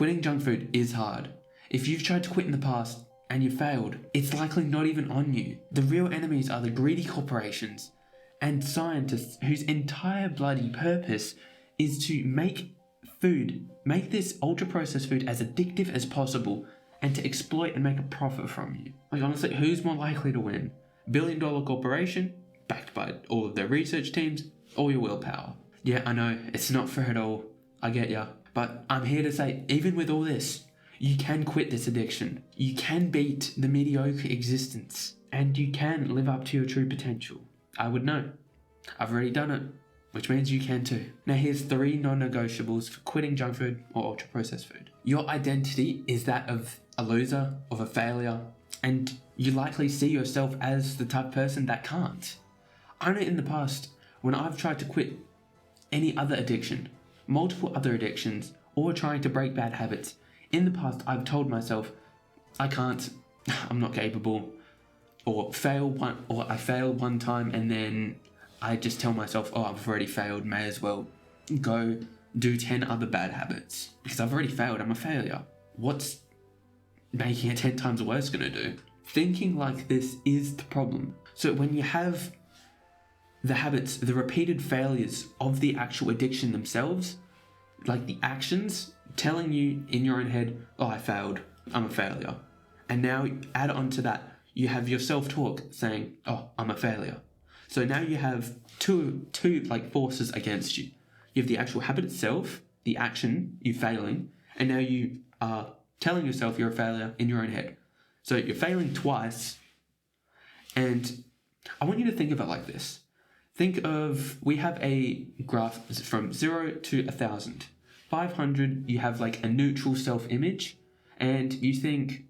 Quitting junk food is hard. If you've tried to quit in the past and you failed, it's likely not even on you. The real enemies are the greedy corporations and scientists whose entire bloody purpose is to make this ultra-processed food as addictive as possible and to exploit and make a profit from you. Like, honestly, who's more likely to win? Billion-dollar corporation, backed by all of their research teams, or your willpower? Yeah, I know, it's not fair at all. I get ya. But I'm here to say, even with all this, you can quit this addiction. You can beat the mediocre existence. And you can live up to your true potential. I would know. I've already done it. Which means you can too. Now here's 3 non-negotiables for quitting junk food or ultra-processed food. Your identity is that of a loser, of a failure, and you likely see yourself as the type of person that can't. I know in the past, when I've tried to quit any other addiction, multiple other addictions, or trying to break bad habits, in the past I've told myself, I can't, I'm not capable, or I failed one time and then I just tell myself, oh, I've already failed, may as well go do 10 other bad habits. Because I've already failed, I'm a failure. What's making it 10 times worse gonna do? Thinking like this is the problem. So when you have the habits, the repeated failures of the actual addiction themselves, like the actions telling you in your own head, oh, I failed, I'm a failure. And now add on to that, you have your self-talk saying, oh, I'm a failure. So now you have two like forces against you. You have the actual habit itself, the action, you failing, and now you are telling yourself you're a failure in your own head. So you're failing twice, and I want you to think of it like this. Think of, we have a graph from 0 to 1,000. 500, you have like a neutral self-image, and you think,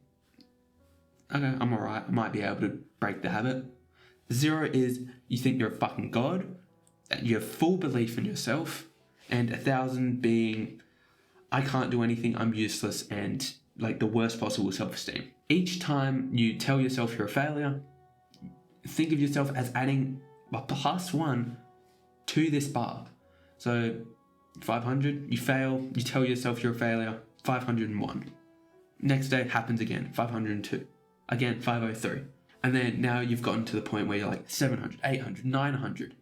okay, I'm alright, I might be able to break the habit. 0 is you think you're a fucking god, that you have full belief in yourself, and 1,000 being I can't do anything, I'm useless, and like the worst possible self-esteem. Each time you tell yourself you're a failure, think of yourself as adding a +1 to this bar. So 500, you fail, you tell yourself you're a failure, 501. Next day happens again, 502. Again, 503. And then now you've gotten to the point where you're like 700, 800, 900.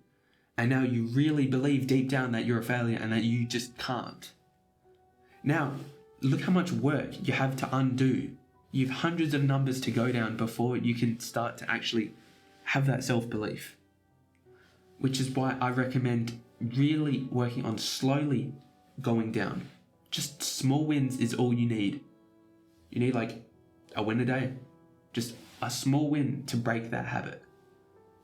And now you really believe deep down that you're a failure and that you just can't. Now, look how much work you have to undo. You have hundreds of numbers to go down before you can start to actually have that self-belief. Which is why I recommend really working on slowly going down. Just small wins is all you need. You need like a win a day. Just a small win to break that habit.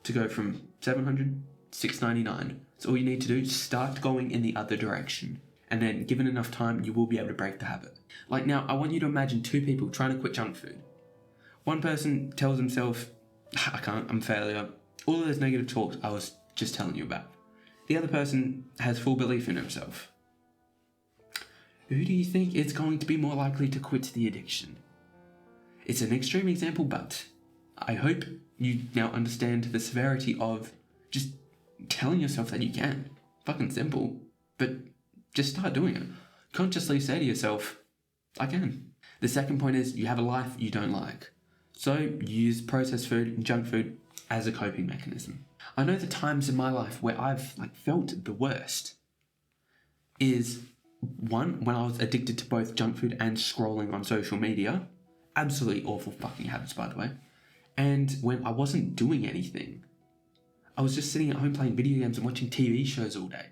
To go from 700 to 699. That's all you need to do. Start going in the other direction. And then given enough time, you will be able to break the habit. Like now, I want you to imagine 2 people trying to quit junk food. One person tells himself, I can't, I'm a failure. All of those negative talks I was just telling you about. The other person has full belief in himself. Who do you think is going to be more likely to quit the addiction? It's an extreme example, but I hope you now understand the severity of just telling yourself that you can. Fucking simple, but just start doing it. Consciously say to yourself, I can. The second point is you have a life you don't like. So use processed food and junk food as a coping mechanism. I know the times in my life where I've felt the worst is one, when I was addicted to both junk food and scrolling on social media. Absolutely awful fucking habits, by the way. And when I wasn't doing anything. I was just sitting at home playing video games and watching TV shows all day.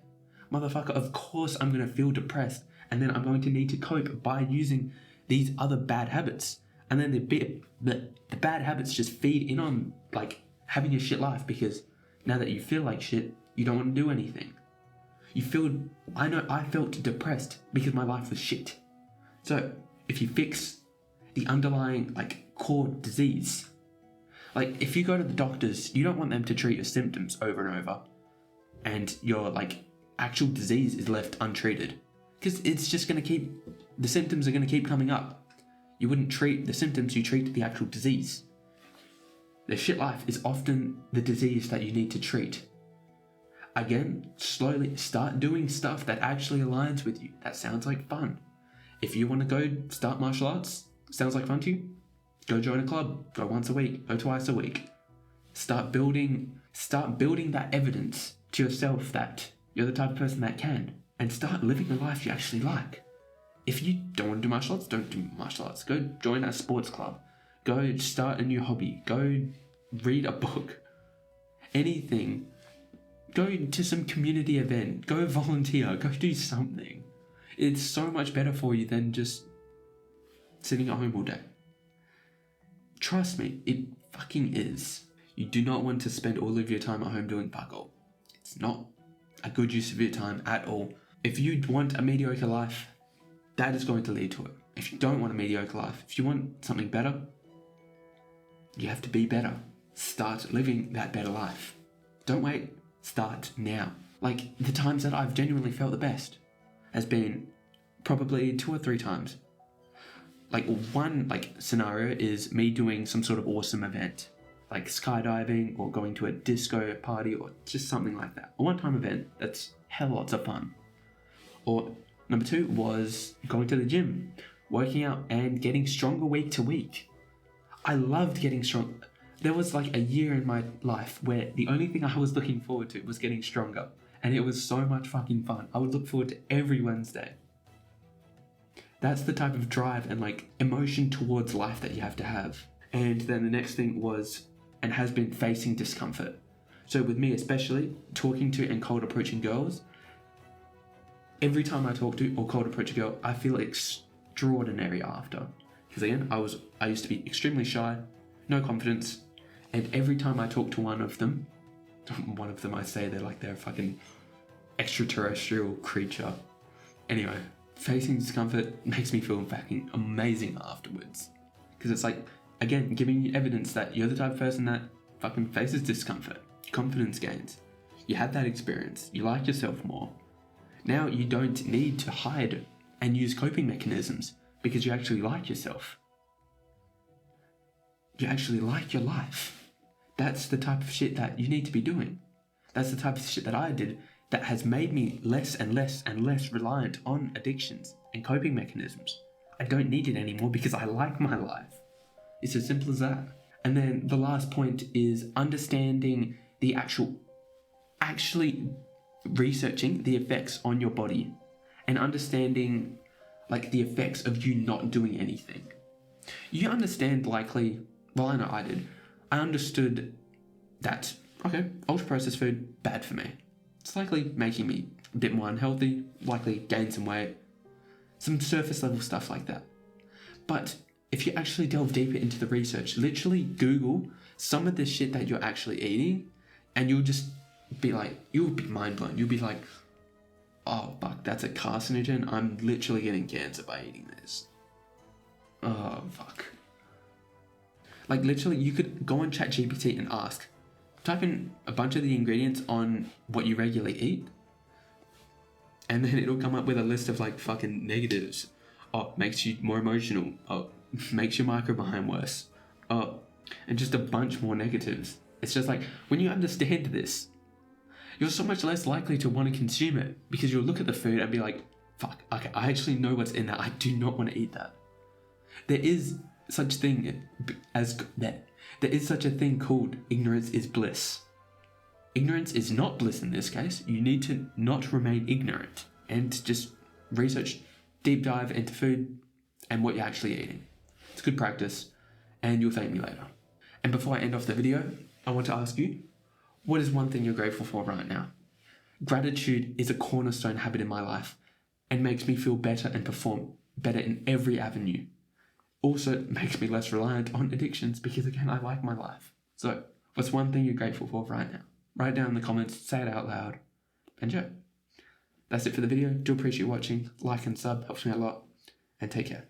Motherfucker, of course I'm going to feel depressed, and then I'm going to need to cope by using these other bad habits. And then the bad habits just feed in on having a shit life, because now that you feel like shit, you don't want to do anything. I know I felt depressed because my life was shit. So if you fix the underlying core disease, if you go to the doctors, you don't want them to treat your symptoms over and over, and your actual disease is left untreated, because it's just going to the symptoms are going to keep coming up. You wouldn't treat the symptoms, you treat the actual disease. The shit life is often the disease that you need to treat. Again, slowly start doing stuff that actually aligns with you, that sounds like fun. If you want to go start martial arts, sounds like fun to you, go join a club, go once a week, go twice a week. Start building that evidence to yourself that you're the type of person that can, and start living the life you actually like. If you don't want to do martial arts, don't do martial arts. Go join a sports club. Go start a new hobby. Go read a book. Anything. Go to some community event. Go volunteer. Go do something. It's so much better for you than just sitting at home all day. Trust me, it fucking is. You do not want to spend all of your time at home doing fuck all. It's not a good use of your time at all. If you want a mediocre life, that is going to lead to it. If you don't want a mediocre life, if you want something better, you have to be better. Start living that better life. Don't wait. Start now. Like, the times that I've genuinely felt the best has been probably 2 or 3 times. Like, one scenario is me doing some sort of awesome event, like skydiving or going to a disco party or just something like that. A one-time event that's hell lots of fun. Or number 2 was going to the gym, working out and getting stronger week to week. I loved getting strong. There was like a year in my life where the only thing I was looking forward to was getting stronger. And it was so much fucking fun. I would look forward to every Wednesday. That's the type of drive and like emotion towards life that you have to have. And then the next thing was, and has been, facing discomfort. So with me especially, talking to and cold approaching girls, every time I talk to or cold approach a girl, I feel extraordinary after. Because again, I used to be extremely shy, no confidence, and every time I talk to one of them I say they're a fucking extraterrestrial creature. Anyway, facing discomfort makes me feel fucking amazing afterwards. Because it's like, again, giving you evidence that you're the type of person that fucking faces discomfort, confidence gains. You had that experience, you like yourself more. Now you don't need to hide and use coping mechanisms because you actually like yourself. You actually like your life. That's the type of shit that you need to be doing. That's the type of shit that I did that has made me less and less and less reliant on addictions and coping mechanisms. I don't need it anymore because I like my life. It's as simple as that. And then the last point is understanding the actually researching the effects on your body and understanding like the effects of you not doing anything. You understand likely, well, I know I did. I understood that, okay, ultra-processed food, bad for me. It's likely making me a bit more unhealthy, likely gain some weight, some surface level stuff like that. But if you actually delve deeper into the research, literally Google some of the shit that you're actually eating, and you'll just be like, you'll be mind blown. You'll be like, oh fuck, that's a carcinogen. I'm literally getting cancer by eating this. Oh fuck. Like literally, you could go on ChatGPT and ask, type in a bunch of the ingredients on what you regularly eat, and then it'll come up with a list of like fucking negatives. Oh, makes you more emotional. Oh, makes your microbiome worse. Oh, and just a bunch more negatives. It's just like, when you understand this, you're so much less likely to want to consume it because you'll look at the food and be like, fuck, okay, I actually know what's in that. I do not want to eat that. There is such thing as that. There is such a thing called ignorance is bliss. Ignorance is not bliss in this case. You need to not remain ignorant and just research, deep dive into food and what you're actually eating. It's good practice and you'll thank me later. And before I end off the video, I want to ask you, what is one thing you're grateful for right now? Gratitude is a cornerstone habit in my life and makes me feel better and perform better in every avenue. Also makes me less reliant on addictions because again, I like my life. So what's one thing you're grateful for right now? Write down in the comments, say it out loud, and yeah. That's it for the video. Do appreciate watching. Like and sub, helps me a lot. And take care.